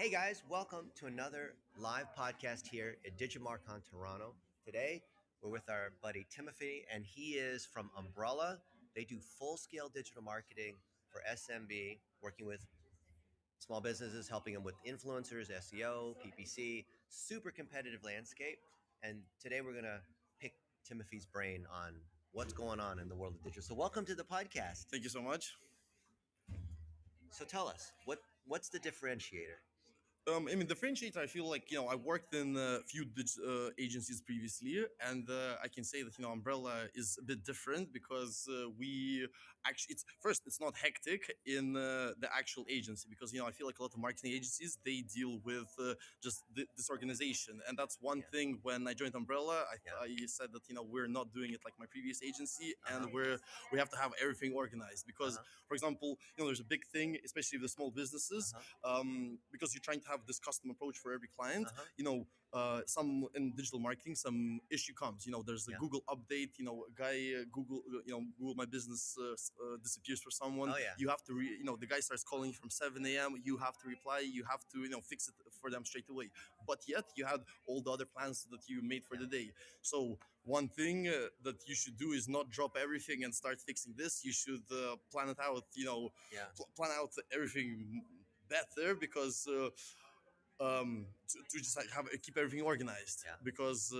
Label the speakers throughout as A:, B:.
A: Hey guys, welcome to another live podcast here at Digimarcon Toronto. Today, we're with our buddy Timothy, and he is from Umbrella. They do full scale digital marketing for SMB, working with small businesses, helping them with influencers, SEO, PPC, super competitive landscape. And today, we're going to pick Timothy's brain on what's going on in the world of digital. So, welcome to the podcast.
B: Thank you so much.
A: So, tell us, what's the differentiator?
B: Differentiator. I feel like I worked in a few agencies previously, and I can say that Umbrella is a bit different because we actually it's not hectic in the actual agency because I feel like a lot of marketing agencies they deal with just disorganization, and that's one
A: Yeah.
B: thing. When I joined Umbrella,
A: Yeah.
B: I said that we're not doing it like my previous agency,
A: Uh-huh.
B: and we have to have everything organized because,
A: Uh-huh.
B: for example, there's a big thing, especially with the small businesses,
A: Uh-huh.
B: because you're trying to have this custom approach for every client.
A: Uh-huh.
B: Some in digital marketing, some issue comes. There's a
A: Yeah.
B: Google update. A guy Google My Business disappears for someone.
A: Oh yeah.
B: You have to, the guy starts calling you from 7 a.m. You have to reply. You have to, fix it for them straight away. But yet you had all the other plans that you made for the day. So one thing that you should do is not drop everything and start fixing this. You should plan it out.
A: Yeah.
B: Plan out everything better because to just like have keep everything organized
A: Yeah.
B: because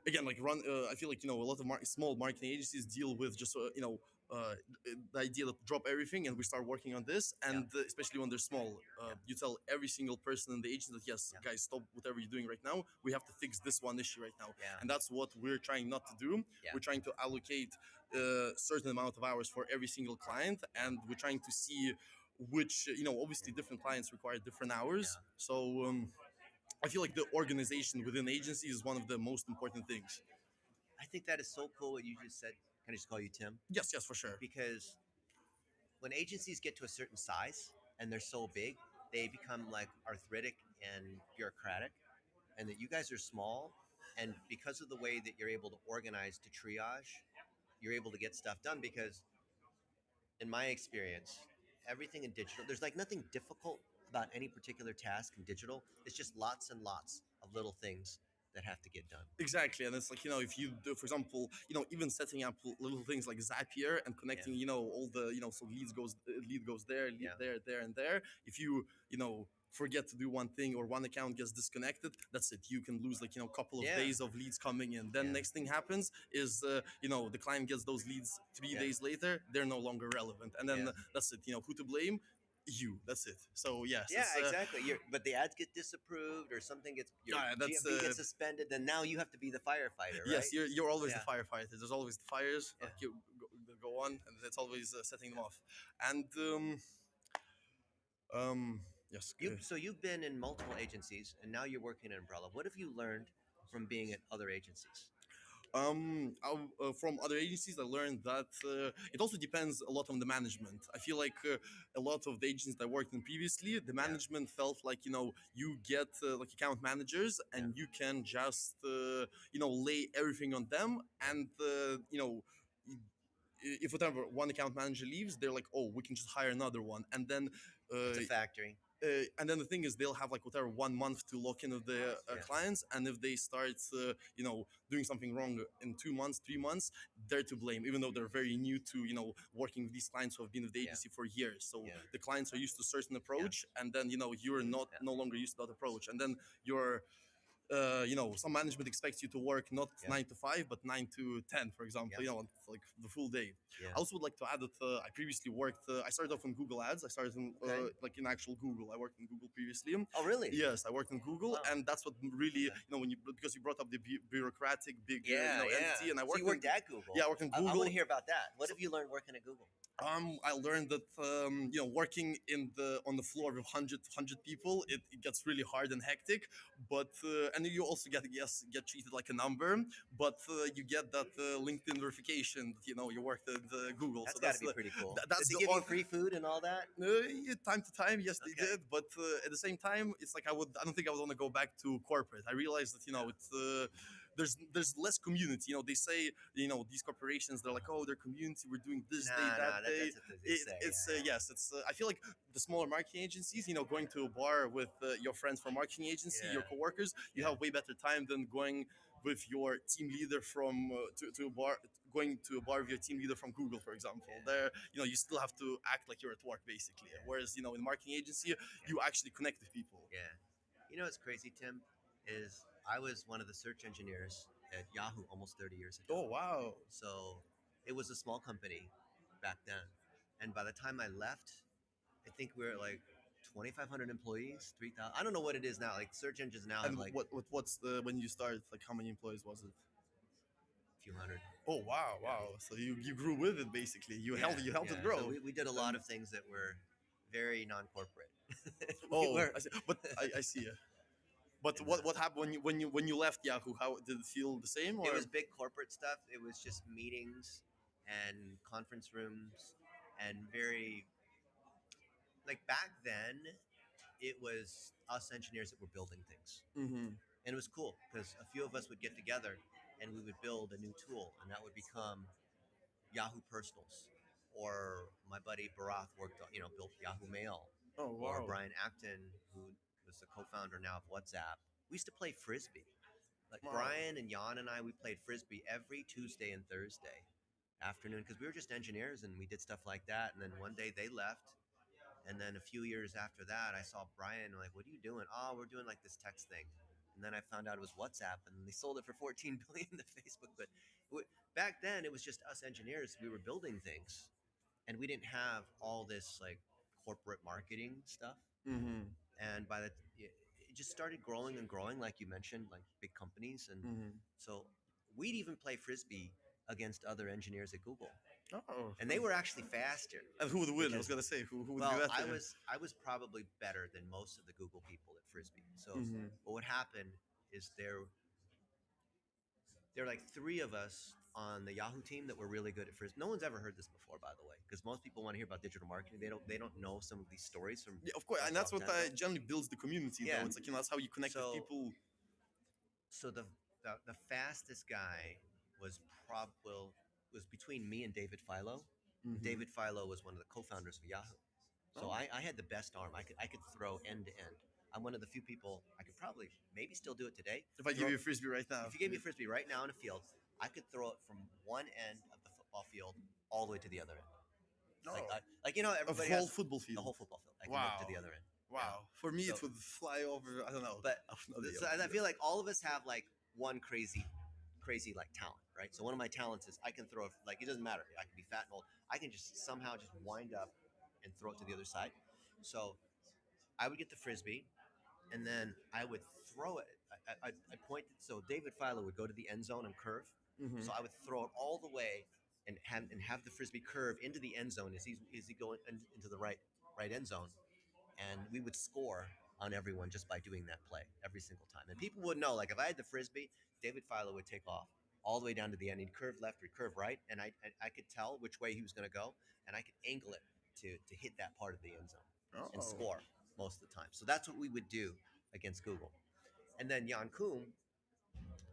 B: again, like run I feel like a lot of small marketing agencies deal with just the idea that drop everything and we start working on this, and especially when they're small,
A: Yeah.
B: you tell every single person in the agency that yes,
A: Yeah.
B: guys, stop whatever you're doing right now, we have to fix this one issue right now.
A: Yeah.
B: And that's what we're trying not to do.
A: Yeah.
B: We're trying to allocate a certain amount of hours for every single client, and we're trying to see which obviously different clients require different hours.
A: Yeah.
B: So I feel like the organization within agency is one of the most important things.
A: I think that is so cool what you just said. Can I just call you Tim?
B: Yes, yes, for sure.
A: Because when agencies get to a certain size and they're so big, they become like arthritic and bureaucratic. And that you guys are small, and because of the way that you're able to organize to triage, you're able to get stuff done. Because in my experience, everything in digital, there's like nothing difficult about any particular task in digital. It's just lots and lots of little things that have to get done.
B: Exactly, and it's like if you do, for example, even setting up little things like Zapier and connecting, all the so lead goes there, lead
A: Yeah.
B: there, and there. If you forget to do one thing or one account gets disconnected, that's it. You can lose like a couple of
A: Yeah.
B: days of leads coming in. Then
A: Yeah.
B: next thing happens is the client gets those leads 3 days later. They're no longer relevant, and then
A: Yeah.
B: that's it. Who to blame? You. That's it. So yes,
A: Yeah,
B: it's,
A: exactly. But the ads get disapproved, or something gets your
B: that's
A: GMV gets suspended. Then now you have to be the firefighter, right?
B: yes, you're always
A: Yeah.
B: the firefighter. There's always the fires
A: Yeah.
B: like you go on, and that's always setting them off. And yes,
A: So you've been in multiple agencies, and now you're working at Umbrella. What have you learned from being at other agencies?
B: from other agencies, I learned that it also depends a lot on the management. I feel like a lot of the agencies that I worked in previously, the management felt like you get like account managers, and you can just lay everything on them, and if whatever one account manager leaves, they're like, oh, we can just hire another one, and then
A: It's a factory.
B: and then the thing is they'll have like whatever 1 month to lock in with the clients, and if they start doing something wrong in 2 months, 3 months, they're to blame, even though they're very new to working with these clients who have been with the agency for years. So the clients are used to a certain approach, and then you're no longer used to that approach, and then you're some management expects you to work not 9 to 5 but 9 to 10, for example. Like the full day. I also would like to add that I previously worked. I started off in Google Ads. I started in like in actual Google. I worked in Google previously.
A: Oh, really?
B: Yes, I worked in Google, and that's what really when because you brought up the bureaucratic big entity, and I worked.
A: So you worked at Google.
B: Yeah, I worked in Google.
A: I want to hear about that. What have you learned working at Google?
B: I learned that working on the floor with 100 people, it gets really hard and hectic. But and you also get treated like a number, but you get that LinkedIn verification that you worked at Google.
A: That's
B: So
A: got to be pretty cool.
B: That's
A: Did they give you free food and all that?
B: Time to time, yes, they did. But at the same time, it's like I don't think I would want to go back to corporate. I realized that it's there's less community. They say, these corporations, they're like, oh, their community, we're doing this day, that day.
A: That's what they say.
B: It's
A: Yeah,
B: yes, it's I feel like the smaller marketing agencies, going to a bar with your friends from marketing agency, your
A: Yeah.
B: coworkers, you
A: Yeah.
B: have way better time than going with your team leader from to a bar, going to a bar with your team leader from Google, for example.
A: Yeah.
B: There, you still have to act like you're at work, basically.
A: Yeah.
B: Whereas, in marketing agency, you actually connect with people.
A: Yeah. You know what's crazy, Tim, is I was one of the search engineers at Yahoo almost 30 years ago.
B: Oh wow!
A: So it was a small company back then. And by the time I left, I think we were at like 2,500 employees, 3,000. I don't know what it is now. Like search engines now have
B: And
A: like
B: what's the when you started? Like, how many employees was it?
A: a few hundred.
B: Oh wow, wow! So you grew with it, basically. You helped it grow.
A: So we did a lot of things that were very non-corporate.
B: Oh,
A: were,
B: I see. But I see. But
A: and,
B: what happened when you left Yahoo? How did it feel the same, or
A: it was big corporate stuff. It was just meetings and conference rooms and very like back then it was us engineers that were building things.
B: Mm-hmm.
A: And it was cool because a few of us would get together and we would build a new tool and that would become Yahoo Personals. Or my buddy Barath worked on, built Yahoo Mail.
B: Oh
A: Or
B: wow!
A: Brian Acton, who was the co-founder now of WhatsApp. We used to play frisbee. Like
B: Wow.
A: Brian and Jan and I, we played frisbee every Tuesday and Thursday afternoon because we were just engineers and we did stuff like that. And then one day they left, and then a few years after that, I saw Brian like, "What are you doing?" "Oh, we're doing like this text thing." And then I found out it was WhatsApp, and they sold it for 14 billion to Facebook. But back then, it was just us engineers. We were building things, and we didn't have all this like corporate marketing stuff.
B: Mm-hmm.
A: And it just started growing and growing, like you mentioned, like big companies, and
B: Mm-hmm.
A: so we'd even play frisbee against other engineers at Google,
B: Oh.
A: and they were actually faster.
B: And who would win? I was
A: Because
B: gonna say who would
A: well,
B: be better.
A: I was probably better than most of the Google people at frisbee. So,
B: Mm-hmm.
A: but what happened is there are like three of us on the Yahoo team that were really good at frisbee. No one's ever heard this before, by the way, because most people want to hear about digital marketing. They don't know some of these stories from
B: Yeah, of course, and that's what generally builds the community.
A: Yeah.
B: Though it's like, that's how you connect with
A: So
B: people.
A: so the fastest guy was was between me and David Philo.
B: Mhm.
A: David Philo was one of the co-founders of Yahoo. So
B: Oh.
A: I had the best arm. I could throw end to end. I'm one of the few people I could probably maybe still do it today.
B: If I give you a frisbee right now,
A: If you gave me a frisbee right now in a field, I could throw it from one end of the football field all the way to the other end.
B: no,
A: Like
B: a
A: everybody
B: whole
A: has
B: football field.
A: the whole football field. I can rip to the
B: Wow.
A: other end.
B: Wow. For me, it
A: So-
B: would fly over. I don't know.
A: But
B: I have no idea
A: so
B: what to
A: I
B: do.
A: feel like all of us have like one crazy like talent, right? So one of my talents is I can throw like it doesn't matter. I can be fat and old. I can just somehow just wind up and throw it to the other side. So I would get the frisbee, and then I would throw it. I pointed. So David Philo would go to the end zone and curve.
B: Mhm.
A: So I would throw it all the way and have the frisbee curve into the end zone as he going into the right end zone, and we would score on everyone just by doing that play every single time. And people would know, like if I had the frisbee, David Philo would take off all the way down to the end. He'd curve left or curve right, and I could tell which way he was going to go, and I could angle it to hit that part of the end zone and
B: Oh.
A: score most of the time. So that's what we would do against Google. And then Jan Koum,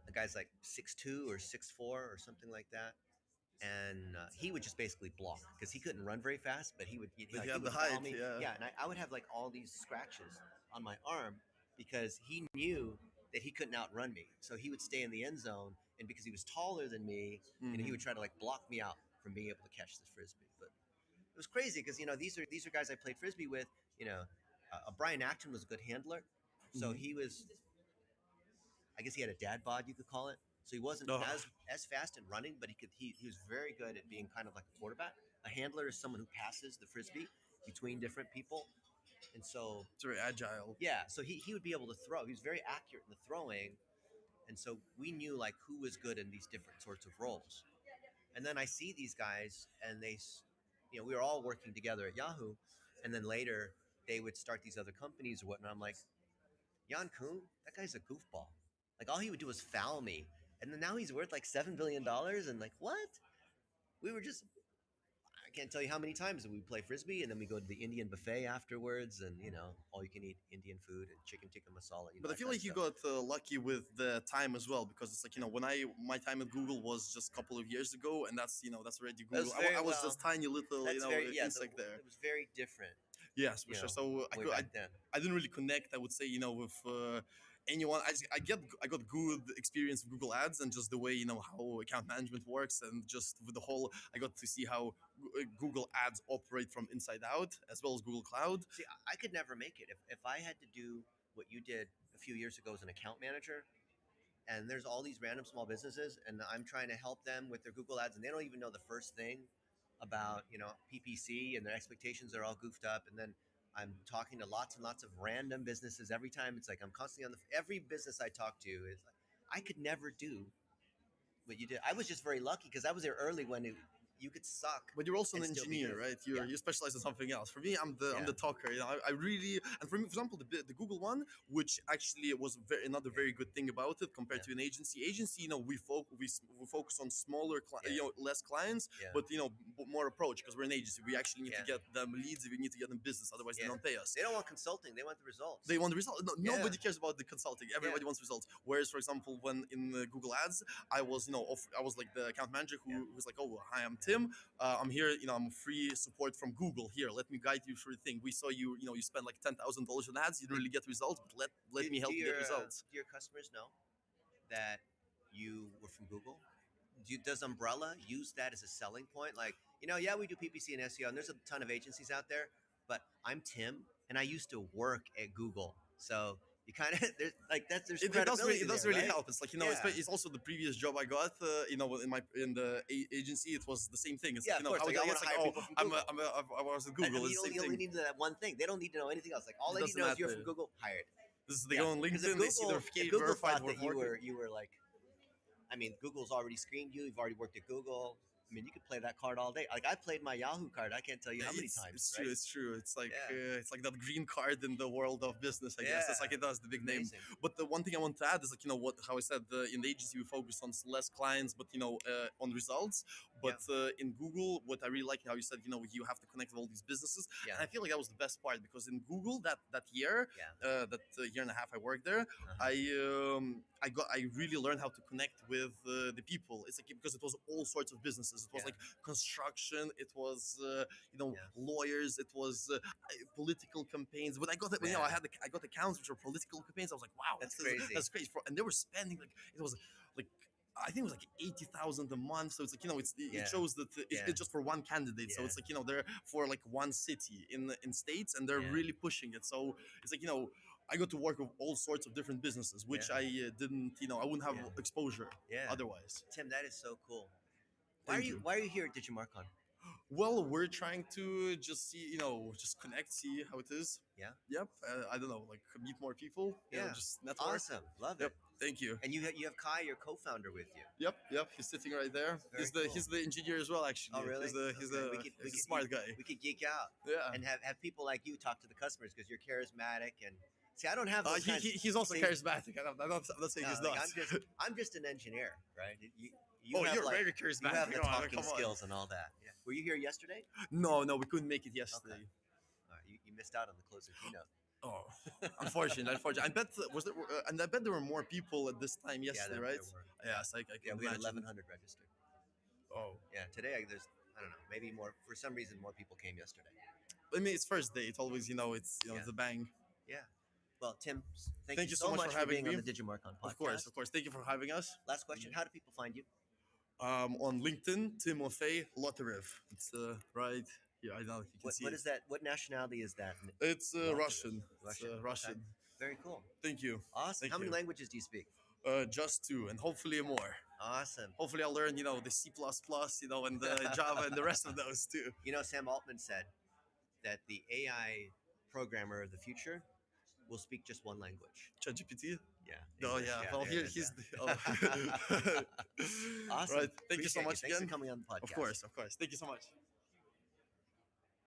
A: the guy's like 6'2" or 6'4" or something like that. And he would just basically block because he couldn't run very fast, but he would.
B: But he
A: he
B: had the
A: would follow
B: height,
A: me.
B: yeah.
A: And I would have like all these scratches on my arm because he knew that he couldn't outrun me. So he would stay in the end zone, and because he was taller than me, he would try to like block me out from being able to catch this frisbee. But it was crazy because these are guys I played frisbee with. Brian Acton was a good handler, so
B: Mhm.
A: he was. I guess he had a dad bod, you could call it. So he wasn't
B: Oh.
A: as fast in running, but he was very good at being kind of like a quarterback. A handler is someone who passes the frisbee between different people, and so
B: It's very agile.
A: yeah, so he would be able to throw. He was very accurate in the throwing, and so we knew like who was good in these different sorts of roles. And then I see these guys, and we were all working together at Yahoo, and then later they would start these other companies or whatnot. I'm like, Jan Koum, that guy's a goofball. Like all he would do was foul me, and then now he's worth like $7 billion. And like what? We were just can't tell you how many times we play frisbee, and then we go to the Indian buffet afterwards, and all you can eat Indian food and chicken tikka masala,
B: But I
A: that
B: feel
A: kind of
B: like you
A: stuff.
B: got lucky with the time as well, because it's like when my time at Google was just a couple of years ago, and that's already
A: That
B: Google.
A: was very
B: I was
A: well.
B: just tiny little
A: That's very yeah.
B: insect there.
A: It was very different,
B: Yes, for sure. So
A: way back then.
B: I didn't really connect. I would say with anyone. I got good experience with Google Ads and just the way how account management works, and just with the whole I got to see how Google Ads operate from inside out, as well as Google Cloud.
A: See, I could never make it if I had to do what you did a few years ago as an account manager. And there's all these random small businesses, and I'm trying to help them with their Google Ads, and they don't even know the first thing about PPC, and their expectations are all goofed up. And then I'm talking to lots and lots of random businesses every time. It's like I'm constantly on every business I talk to is like I could never do what you did. I was just very lucky because I was there early when you could suck.
B: But you're also an
A: and still be
B: engineer,
A: good.
B: right?
A: Yeah.
B: You specialize in something else. For me, I'm
A: Yeah.
B: the talker. I really, and for me, for example, the Google one, which actually was another very good thing about it compared to an agency. Agency, we focus on smaller, less clients,
A: Yeah.
B: but more approach, because we're an agency. We actually need to
A: Yeah.
B: get them leads. We need to get them business. Otherwise, they
A: Yeah.
B: don't pay us.
A: They don't want consulting. They want the results.
B: They want the result. No,
A: Yeah.
B: Nobody cares about the consulting. Everybody wants results. Whereas, for example, when in Google Ads, I was, I was like the account manager who was like, "Oh, hi, I'm Tim. I'm here. I'm free support from Google. Here, let me guide you through the thing. We saw you spend like $10,000 on ads. You didn't really get results, but let me help you get results."
A: Do your customers know that you were from Google? Does Umbrella use that as a selling point? Like, yeah, we do PPC and SEO, and there's a ton of agencies out there, but I'm Tim, and I used to work at Google, so you kind of there's there's credibility.
B: It does really
A: right?
B: help. It's like
A: Yeah.
B: it's also the previous job I got. In the agency, it was the same thing. It's
A: Yeah,
B: like,
A: of course. Like, I wanna hire people from Google.
B: I was at
A: I
B: Google.
A: mean,
B: It's the same
A: you only
B: thing.
A: need that one thing. They don't need to know anything else. Like all
B: It
A: they need to
B: doesn't
A: know is you're
B: matter.
A: from Google, hired.
B: They go on
A: 'Cause if
B: LinkedIn. They see their
A: if Google
B: verified
A: thought that
B: work.
A: you were like, I mean, Google's already screened you. You've already worked at Google. I mean, you could play that card all day. Like I played my Yahoo card. I can't tell you how many times.
B: It's
A: right?
B: true. It's true. It's like
A: Yeah.
B: it's like that green card in the world of business. I guess it's like it does the big name.
A: Amazing.
B: But the one thing I want to add is like how I said in the agency we focus on less clients, but on results. But in Google, what I really like how you said you have to connect with all these businesses.
A: Yeah.
B: And I feel like that was the best part, because in Google that year, that year and a half I worked there, I really learned how to connect with the people. It's like because it was all sorts of businesses. It was like construction. It was lawyers. It was political campaigns. But I got it. I got accounts which were political campaigns. I was like, wow,
A: That's crazy.
B: That's crazy. And they were spending it was like. I think it was like 80,000 a month. So it's like it shows that it's just for one candidate. So it's like they're for like one city in states, and they're really pushing it. So it's like I got to work with all sorts of different businesses, which I didn't I wouldn't have exposure otherwise.
A: Tim, that is so cool. Why are you here at Digimarcon?
B: Well, we're trying to just see, just connect, see how it is.
A: Yeah.
B: Yep. I don't know, like meet more people. Just network.
A: Awesome. Love
B: Yep.
A: it.
B: Thank you.
A: And you have Kai, your co-founder, with you.
B: Yep. He's sitting right there. He's the engineer as well, actually.
A: Oh, really?
B: He's a smart guy.
A: We could geek out.
B: Yeah.
A: And have people like you talk to the customers because you're charismatic and. See, I don't have those
B: he's also charismatic. I'm not saying he's not.
A: I'm just an engineer, right?
B: You're very charismatic.
A: You have the talking
B: come on.
A: skills and all that. Yeah. Were you here yesterday?
B: No, we couldn't make it yesterday.
A: Okay. All right, you missed out on the closer keynote.
B: Oh, unfortunately. I bet and I bet there were more people at this time yesterday, right?
A: There were.
B: Yes, I can
A: we had
B: imagine.
A: 1,100 registered.
B: Oh,
A: yeah. Today there's I don't know, maybe more. For some reason, more people came yesterday.
B: I mean, it's first day. It's always it's the bang.
A: Yeah. Well, Tim, thank you
B: so much for having
A: being
B: me
A: on the Digimarcon podcast.
B: Of course. Thank you for having us.
A: Last question: how do people find you?
B: On LinkedIn, Timofey Lotarev. It's right here. I don't know if you can see.
A: What is that? What nationality is that?
B: It's Russian. Russian.
A: Okay. Very cool.
B: Thank you.
A: Awesome. How many languages do you speak?
B: Just 2, and hopefully more.
A: Awesome.
B: Hopefully I'll learn, the C++, and the Java and the rest of those too.
A: Sam Altman said that the AI programmer of the future will speak just one language.
B: ChatGPT?
A: Yeah.
B: Oh, yeah. Well, he's
A: awesome.
B: Right. Thank you so much
A: Thanks
B: again.
A: for coming on the podcast.
B: Of course. Thank you so much.